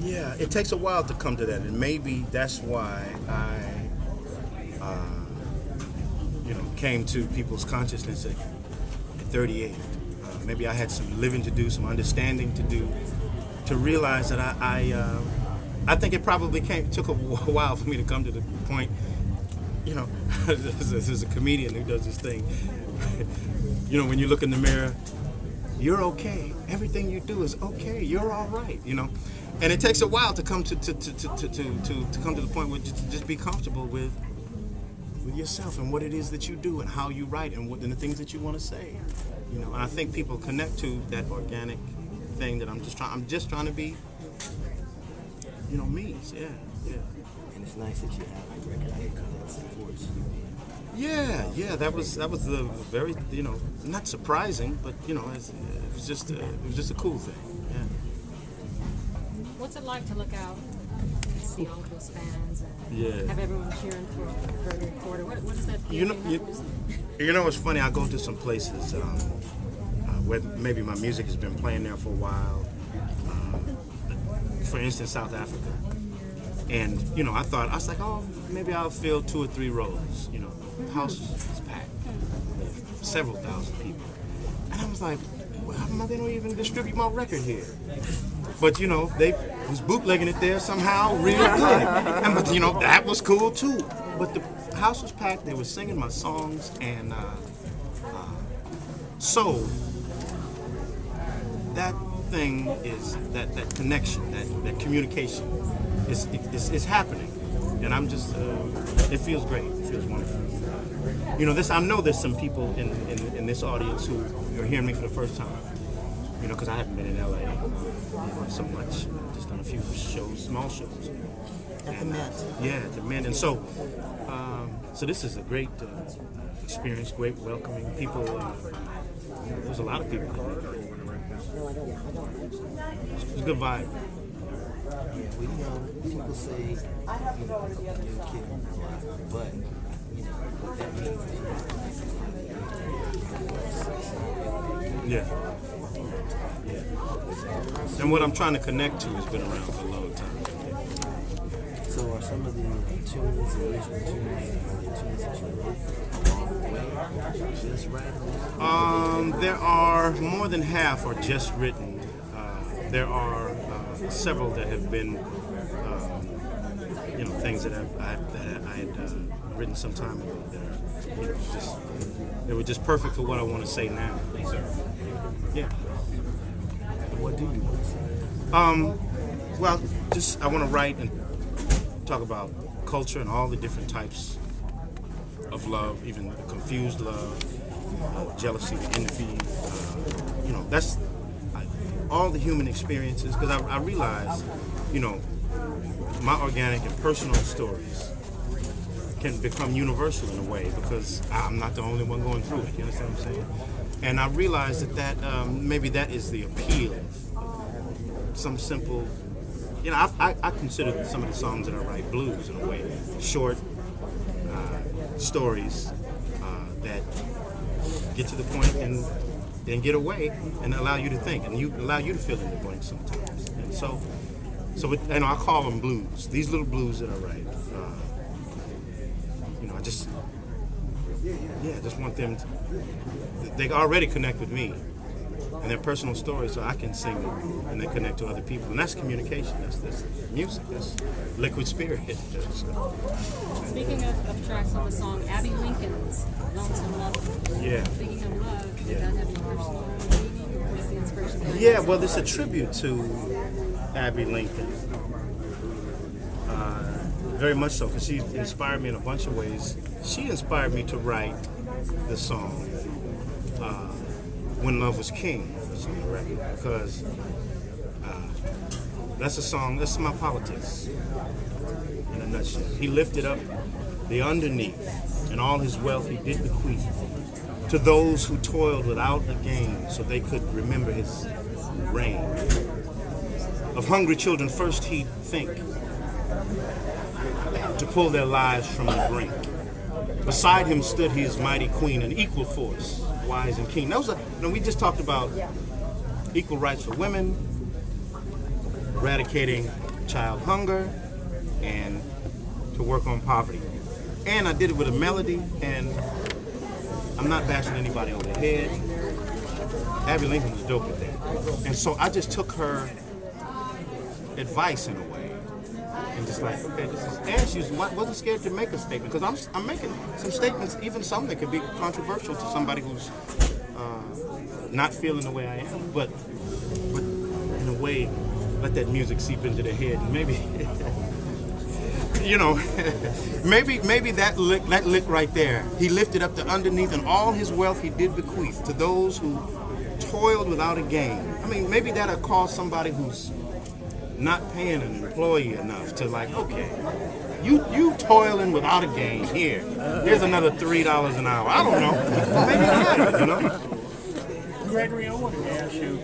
Yeah, it takes a while to come to that, and maybe that's why I, came to people's consciousness at 38. Maybe I had some living to do, some understanding to do, to realize that I think it probably took a while for me to come to the point. There's a comedian who does this thing. When you look in the mirror, you're okay. Everything you do is okay. You're all right. And it takes a while to come to come to the point where you just be comfortable with yourself and what it is that you do and how you write and the things that you want to say. And I think people connect to that organic thing that I'm just trying to be, me. Yeah. And it's nice that you have a record label that supports you. Yeah. That was the very, not surprising, but it was just a cool thing. Yeah. What's it like to look out and see all of those fans and have everyone cheering for Gregory Porter? What is that feeling? It's funny. I go to some places where maybe my music has been playing there for a while. For instance, South Africa. And, I was like, oh, maybe I'll fill 2 or 3 rows. The house is packed. Several thousand people. And I was like, well, they don't even distribute my record here. But, they was bootlegging it there somehow real good. And, but, that was cool too. But the house was packed. They were singing my songs. And so that thing is, that connection, that communication is happening. And I'm just, it feels great. It feels wonderful. I know there's some people in this audience who are hearing me for the first time. Because I haven't been in LA so much. I've just done a few shows, small shows. At the Mint. Yeah, at the Mint. And so this is a great experience, great welcoming. People, there's a lot of people. It's a good vibe. Yeah, people say, new kid, but, what that means. Yeah. And what I'm trying to connect to has been around for a long time. So are some of the tunes, the original tunes that you wrote along the way just writing? There are more than half are just written. There are several that have been, things that I had written some time ago that are, they were just perfect for what I want to say now. Yeah. What do you want to say? Well, I want to write and talk about culture and all the different types of love, even the confused love, jealousy, envy. That's all the human experiences. Because I realize, my organic and personal stories can become universal in a way because I'm not the only one going through it. You understand what I'm saying? And I realize that maybe that is the appeal of some simple. I consider some of the songs that I write blues in a way, short stories that get to the point and then get away and allow you to think and allow you to fill in the blanks sometimes. And so I call them blues. These little blues that I write. I just want them to, they already connect with me and their personal stories so I can sing them and they connect to other people. And that's communication, that's music, that's liquid spirit. Speaking of tracks on the song, Abby Lincoln's Lonesome Lover. Yeah. Speaking of love, does that have any personal meaning? What is the inspiration behind it? Yeah, well, it's a tribute to Abby Lincoln. Very much so, because she inspired me in a bunch of ways. She inspired me to write the song When Love Was King, that's on the record, because that's a song, that's my politics in a nutshell. He lifted up the underneath, and all his wealth he did bequeath to those who toiled without a gain so they could remember his reign. Of hungry children first he'd think to pull their lives from the brink. Beside him stood his mighty queen, an equal force, wise and keen. We just talked about equal rights for women, eradicating child hunger and to work on poverty. And I did it with a melody, and I'm not bashing anybody on the head. Abby Lincoln was dope with that. And so I just took her advice in a way, and just like, okay, and she wasn't scared to make a statement, because I'm making some statements, even some that could be controversial to somebody who's not feeling the way I am, but in a way, let that music seep into their head, and maybe, you know, maybe that lick right there, he lifted up the underneath, and all his wealth he did bequeath to those who toiled without a gain. I mean, maybe that'll cause somebody who's not paying an employee enough to like, okay, you toiling without a gain, here's another $3 an hour. I don't know. Maybe not, you know. Gregory, I wanted to ask you,